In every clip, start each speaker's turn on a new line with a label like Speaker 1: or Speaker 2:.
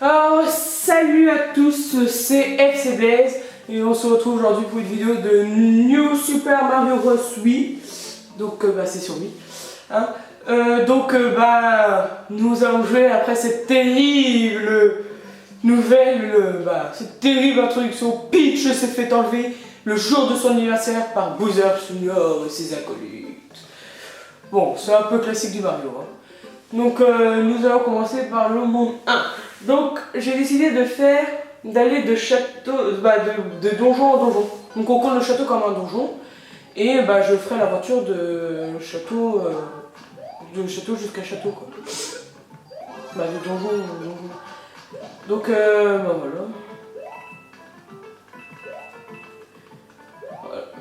Speaker 1: Alors salut à tous, c'est FC Blaze et on se retrouve aujourd'hui pour une vidéo de New Super Mario Bros. Wii. Donc c'est sur Wii. Hein. Nous allons jouer après cette terrible nouvelle, cette terrible introduction. Peach s'est fait enlever le jour de son anniversaire par Bowser Jr. et ses acolytes. Bon, c'est un peu classique du Mario. Hein. Donc nous allons commencer par le monde 1. Donc j'ai décidé d'aller de château, de donjon en donjon. Donc on compte le château comme un donjon. Et je ferai l'aventure de château jusqu'à château quoi. De donjon en donjon. Donc voilà.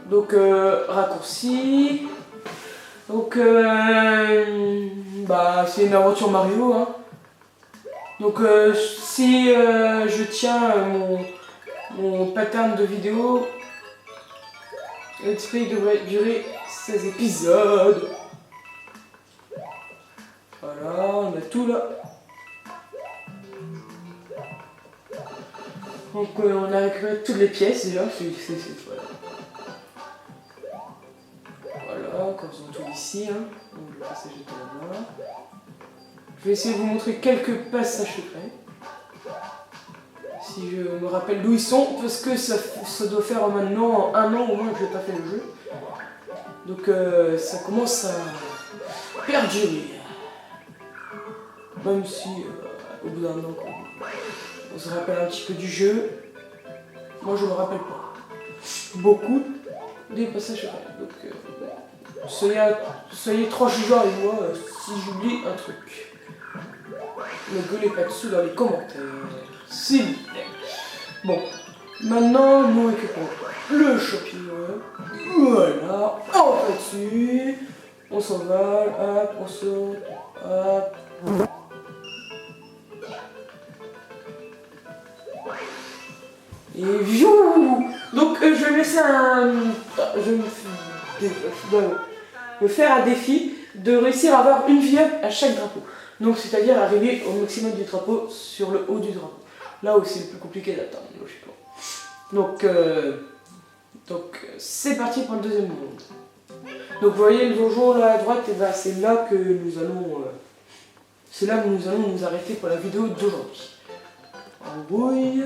Speaker 1: Donc raccourci. Donc c'est une aventure Mario hein. Donc si je tiens mon pattern de vidéo, Let's Play devrait durer 16 épisodes. Voilà, on a tout là. Donc on a récupéré toutes les pièces déjà. Voilà, comme on trouve ici. Hein. Donc le passage est là-bas. Je vais essayer de vous montrer quelques passages secrets. Si je me rappelle d'où ils sont, parce que ça doit faire maintenant 1 an au moins que je n'ai pas fait le jeu. Donc ça commence à perdurer. Même si au bout d'un an, on se rappelle un petit peu du jeu. Moi je me rappelle pas beaucoup des passages secrets. Donc soyez tranquilles avec moi si j'oublie un truc. Ne gueulez pas dessus dans les commentaires, s'il vous plaît. Bon, maintenant nous récupérons le champignon. Voilà, on va dessus. On s'envole, hop, on saute, hop. Et viou. Donc je vais laisser je vais me faire un défi de réussir à avoir une vie up à chaque drapeau. Donc c'est-à-dire arriver au maximum du drapeau sur le haut du drapeau. Là où c'est le plus compliqué d'atteindre, logiquement. Donc c'est parti pour le deuxième monde. Donc vous voyez le donjon là à droite, et c'est là que nous allons nous arrêter pour la vidéo d'aujourd'hui. En brouille.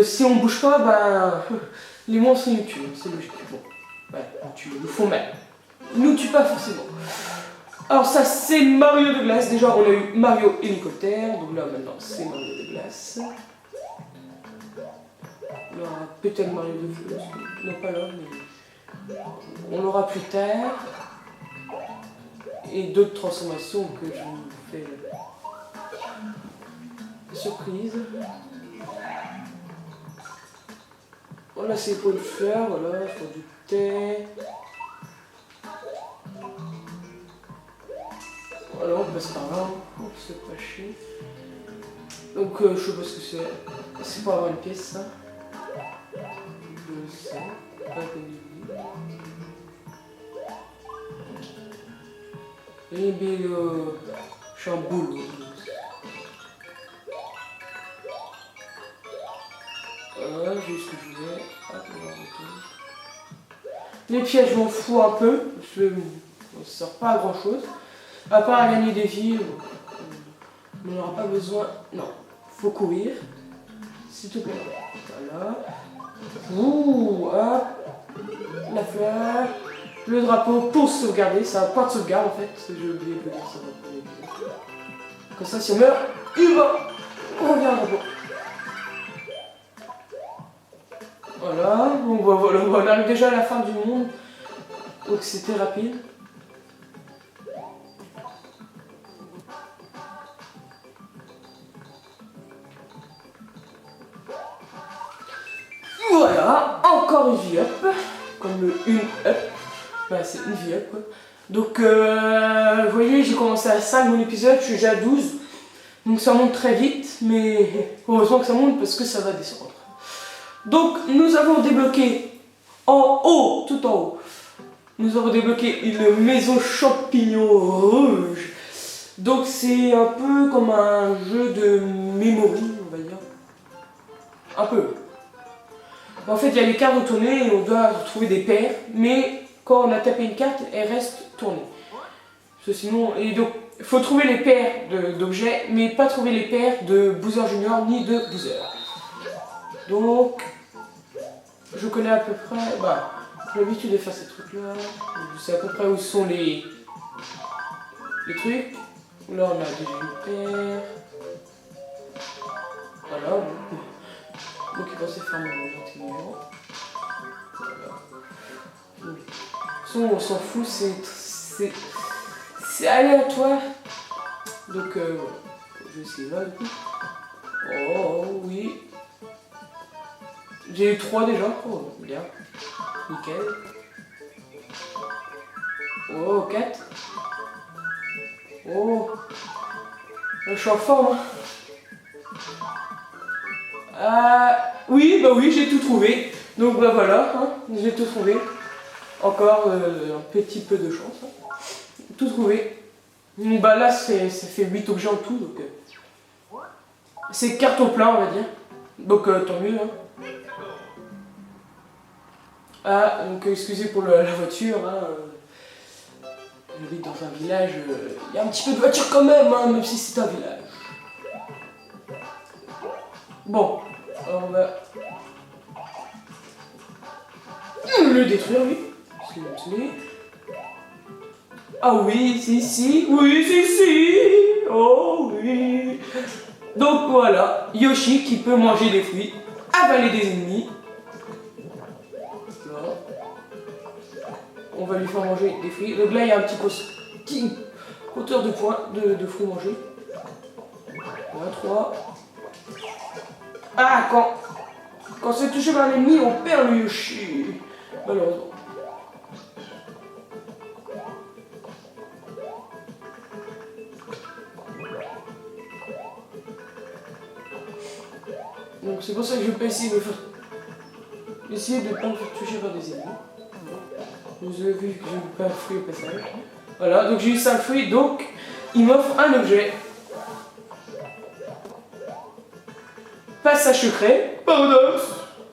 Speaker 1: Si on bouge pas, les monstres nous tuent, c'est logique. Bon, ils nous font mal. Ils nous tuent pas forcément. Alors ça c'est Mario de glace, déjà on a eu Mario hélicoptère, donc là maintenant c'est Mario de glace. On aura peut-être Mario de feu, non pas là, mais on l'aura plus tard. Et d'autres transformations que je vous fais surprise. Voilà c'est pour le faire, voilà, pour du thé. Voilà, on passe par là, on se pas chier. Donc je sais pas ce que c'est. C'est pour avoir une pièce ça. Je sais, pas comme il dit. Et bien je suis en boule. Les pièges, je m'en fous un peu. Parce que ça sert pas à grand chose. À part à gagner des vies, on n'aura pas besoin. Non, faut courir. S'il te plaît. Voilà. Ouh, hop. La fleur. Le drapeau pour sauvegarder. Ça n'a pas de sauvegarde en fait. J'ai oublié de dire ça. Comme ça, si on meurt, on revient au drapeau. Voilà. Donc voilà, on arrive déjà à la fin du monde. Donc c'était rapide. Voilà, encore une vie up, comme le une up, bah, c'est une vie up quoi. Donc vous voyez, j'ai commencé à 5 mon épisode, je suis déjà à 12, donc ça monte très vite, mais heureusement que ça monte parce que ça va descendre. Donc nous avons débloqué en haut, tout en haut, nous avons débloqué une maison champignon rouge. Donc c'est un peu comme un jeu de memory, on va dire, un peu. En fait, il y a les cartes de tourner et on doit trouver des paires, mais quand on a tapé une carte, elle reste tournée. Parce que sinon, et donc, il faut trouver les paires d'objets, mais pas trouver les paires de Bowser Junior ni de Bowser. Donc, je connais à peu près, bah, j'ai l'habitude de faire ces trucs-là. Je sais à peu près où sont les trucs. Là, on a déjà une paire. Voilà. Donc il pensait faire mon intelligent. Voilà. De toute façon, on s'en fout, c'est aléatoire. Donc voilà. Je vais essayer là du coup. Oh oui. J'ai eu 3 déjà. Oh bien. Nickel. Oh 4. Oh. Je suis en forme. Oui, bah oui, j'ai tout trouvé. Donc bah voilà, hein, j'ai tout trouvé. Encore un petit peu de chance. Hein. Tout trouvé. Donc bah là, ça fait 8 objets en tout. Donc c'est carton plein, on va dire. Donc tant mieux. Hein. Ah, donc excusez pour la voiture. Hein, j'habite dans un village. Il y a un petit peu de voiture quand même, hein, même si c'est un village. Bon. Alors on va le détruire, oui. Ah oui, si. Oui, si. Oh oui. Donc voilà, Yoshi qui peut manger des fruits, avaler des ennemis. Là. On va lui faire manger des fruits. Donc là, il y a un petit compteur de points de fruits mangés. Voilà, 3. Ah, quand c'est touché par l'ennemi, on perd le Yoshi. Malheureusement. Donc c'est pour ça que je peux essayer de ne pas me faire toucher par des ennemis. Vous avez vu que j'ai eu pas un fruit au passage. Voilà, donc j'ai eu 5 fruits, donc il m'offre un objet. Passage secret. Paradoxe.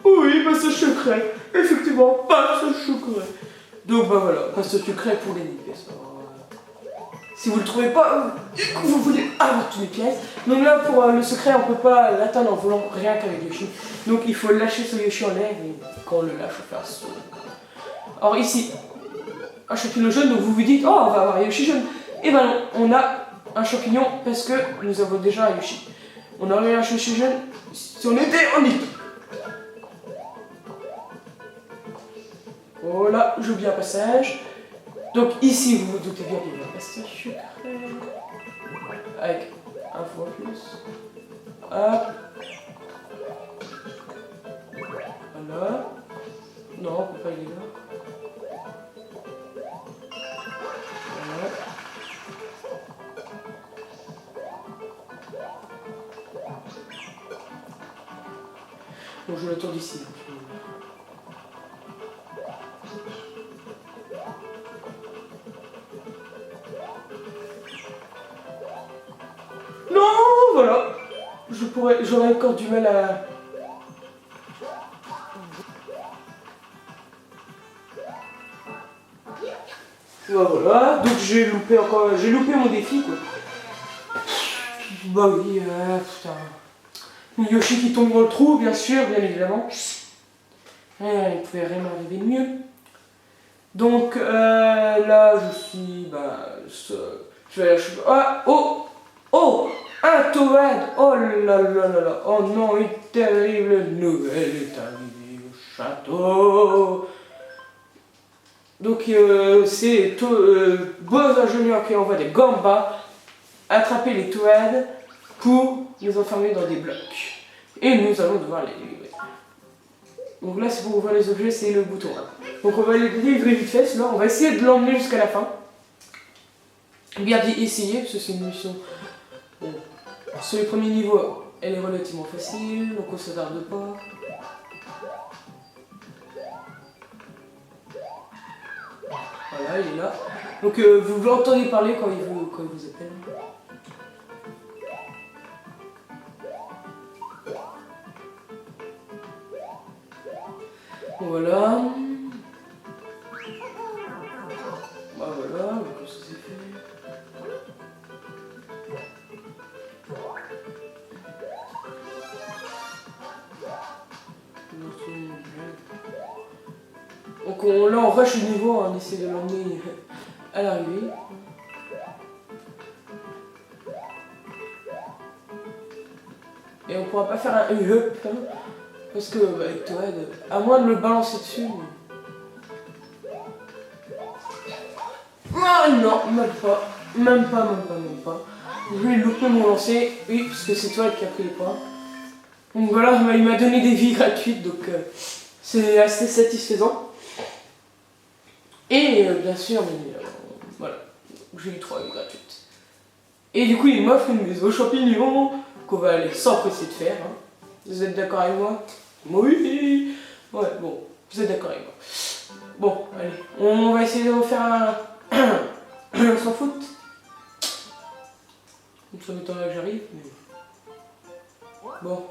Speaker 1: Oui, passage secret. Effectivement, passage secret. Donc bah voilà, passage secret pour les pièces. Si vous le trouvez pas, vous voulez avoir toutes les pièces. Donc là, pour le secret, on peut pas l'atteindre en volant rien qu'avec Yoshi. Donc il faut lâcher ce Yoshi en l'air et quand on le lâche, on fait un saut. Alors ici, un champignon jaune, donc vous vous dites, oh, on va avoir un Yoshi jaune. Et ben non, on a un champignon parce que nous avons déjà un Yoshi. On aurait un Yoshi jaune si on était en équipe. Voilà, j'oublie un passage. Donc ici, vous vous doutez bien qu'il y a un passage secret. Avec un fois plus. Hop. Voilà. Non, on peut pas y aller là. Voilà. Bon, je le tourne d'ici. Non, voilà. J'aurais encore du mal à... Voilà, donc j'ai loupé mon défi quoi. Bah oui, putain. Yoshi qui tombe dans le trou, bien sûr, bien évidemment. Il pouvait rien m'arriver de mieux. Donc là, je suis, je vais ah, oh, oh, un Toad. Oh là là là là. Oh non, une terrible nouvelle est arrivée au château. Donc c'est Bowser Junior qui envoie des gambas attraper les Toads pour les enfermer dans des blocs. Et nous allons devoir les délivrer. Donc là, c'est pour ouvrir les objets, c'est le bouton 1. Donc on va les délivrer vite fait, sinon on va essayer de l'emmener jusqu'à la fin. Bien dit essayer, parce que c'est une mission. Bon. Sur les premiers niveaux, elle est relativement facile, donc on se tarde pas. Voilà, il est là. Donc vous l'entendez parler quand il vous appelle. Voilà. Bah voilà, donc ça c'est fait. Donc là on rush le niveau, on essaie de l'emmener à l'arrivée. Et on pourra pas faire un up hein, parce que avec Toad, à moins de le balancer dessus. Ah non, même pas. Même pas. Je vais louper mon lancer, oui, parce que c'est toi qui a pris les points. Donc voilà, il m'a donné des vies gratuites, donc c'est assez satisfaisant. Et bien sûr, voilà, j'ai eu 3 vies gratuites. Et du coup, il m'offre une maison aux champignons qu'on va aller s'empresser de faire. Hein. Vous êtes d'accord avec moi? Oui. Ouais, bon, vous êtes d'accord avec moi. Bon, allez, on va essayer de refaire un... sans foot. Ça m'étonnerait que j'arrive, mais... Bon,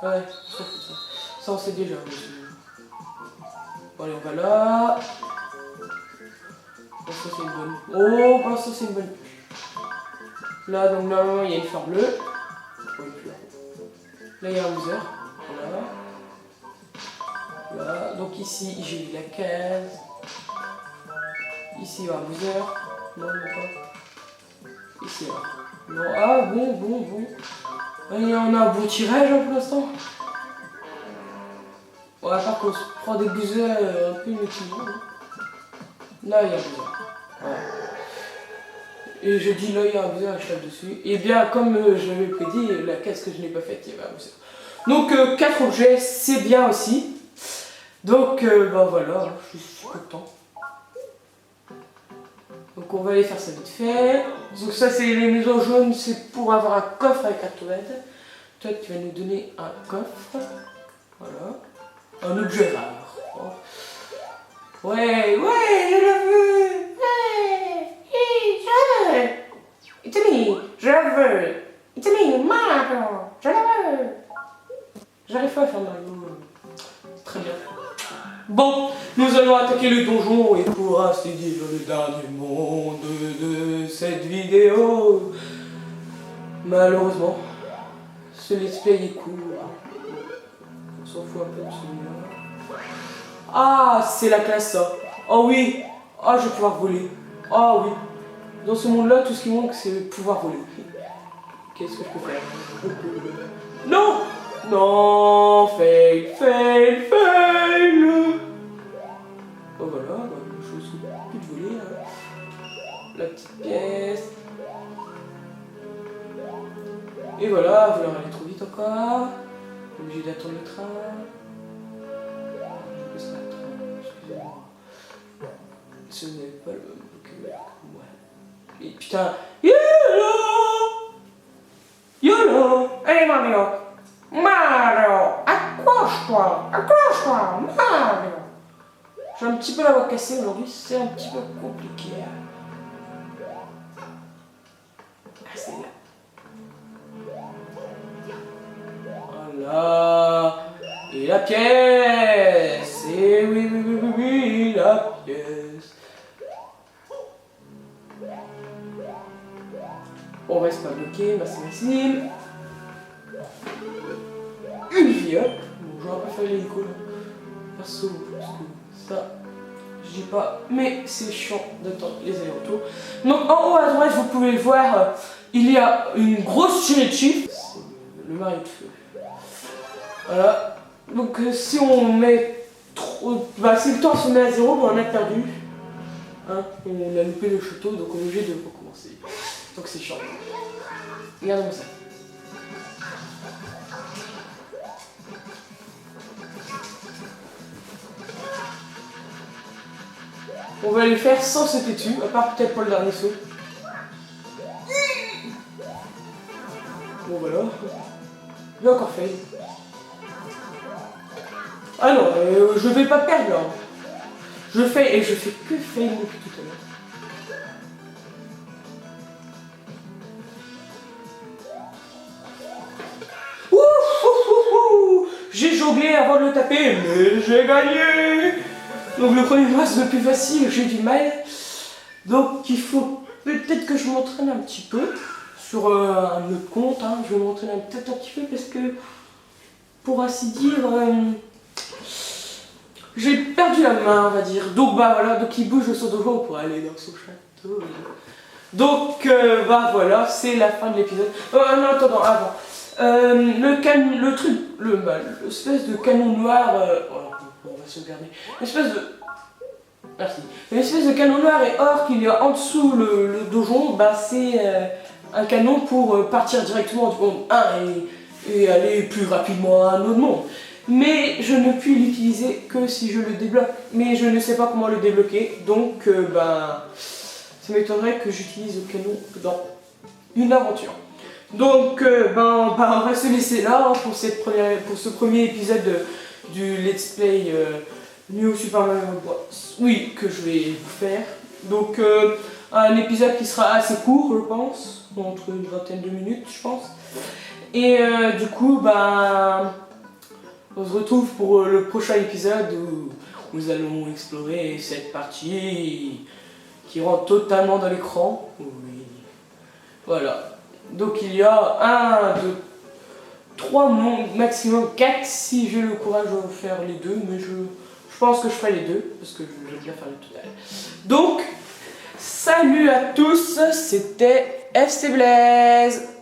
Speaker 1: ouais, sans foot ça. Ça on sait déjà. Bon allez, on va là. Bon, ça c'est une bonne... Oh, bon, ça c'est une bonne... Là, donc normalement, il y a une fleur bleue. Oh, une fleur. Là, il y a un Bowser. Voilà. Là, donc ici, j'ai eu la case. Ici, il y a un Bowser. Non, pas. Ici, là. Non, ah, bon. Allez, on a un bon tirage hein, pour l'instant. Bon, à part qu'on se prend des Bowser un peu inutilement. Hein. Là, il y a un Bowser. Voilà. Et je dis là, il y a un Bowser, je tape dessus. Et bien, comme je l'avais prédit, la case que je n'ai pas faite, il y avait un Bowser. Donc, 4 objets, c'est bien aussi. Donc, bah voilà, je suis content. Donc, on va aller faire ça vite fait. Donc, ça, c'est les maisons jaunes, c'est pour avoir un coffre avec un Toad. Toi, tu vas nous donner un coffre. Voilà. Un objet rare. Oh. Ouais, je le veux. It's me, je le veux. It's me, Mario, je le veux. J'arrive pas à faire Mario. Très bien. Bon, nous allons attaquer le donjon et pour ainsi dire le dernier monde de cette vidéo. Malheureusement, ce let's play est court. On s'en fout un peu de celui-là. Ah, c'est la classe ça. Oh oui. Ah, je vais pouvoir voler. Ah oui. Dans ce monde-là, tout ce qui manque, c'est pouvoir voler. Qu'est-ce que je peux faire? Non! Non! Fail! Oh voilà, je ne suis plus de voler. Hein. La petite pièce. Et voilà, vouloir aller trop vite encore. Obligé d'attendre le train. Excusez-moi. Ce n'est pas le même vocabulaire que moi. Et putain. YOLO! Allez Mario! Accroche-toi, Mario! J'ai un petit peu la voix cassée aujourd'hui, c'est un petit peu compliqué. Ah, c'est là. Voilà. Et la pièce. Et oui, la pièce. Ok, Maxime. Une vie up. Bon, j'aurais pas fait l'hélico là. Perso, parce que ça, je dis pas, mais c'est chiant d'attendre les allers-retours. Donc en haut à droite, vous pouvez le voir, il y a une grosse tirée de chiffres. C'est le mari de feu. Voilà. Donc si on met trop. Bah, si le temps se met à 0, bah, on a perdu. Hein, on a loupé le château, donc on est obligé de recommencer. Donc c'est chiant. Regardez-moi ça. On va les faire sans se têtu, à part peut-être pour le dernier saut. Bon voilà. J'ai encore fail. Ah non, je vais pas perdre là. Je fais et je fais que fail depuis tout à l'heure. J'ai jonglé avant de le taper, mais j'ai gagné. Donc le premier match le plus facile, j'ai du mal. Donc il faut peut-être que je m'entraîne un petit peu sur un autre compte. Hein. Je vais m'entraîner peut-être un petit peu parce que, pour ainsi dire, j'ai perdu la main, on va dire. Donc bah voilà, donc il bouge son dojo pour aller dans son château. Donc bah voilà, c'est la fin de l'épisode. Non, attends, avant. Le truc, l'espèce de canon noir, on va sauvegarder. L'espèce de... Merci. L'espèce de canon noir et or qu'il y a en dessous le donjon, bah c'est un canon pour partir directement du monde 1 et aller plus rapidement à un autre monde. Mais je ne puis l'utiliser que si je le débloque. Mais je ne sais pas comment le débloquer, donc bah ça m'étonnerait que j'utilise le canon dans une aventure. Donc, on va se laisser là hein, pour ce premier épisode du Let's Play New Super Mario Bros. Oui, que je vais vous faire. Donc, un épisode qui sera assez court, je pense, entre une vingtaine de minutes, je pense. Et du coup, on se retrouve pour le prochain épisode où nous allons explorer cette partie qui rentre totalement dans l'écran. Oui. Voilà. Donc il y a 1, 2, 3, maximum 4 si j'ai le courage de faire les deux, mais je pense que je ferai les deux, parce que j'aime bien faire le total. Donc, salut à tous, c'était FC Blaise.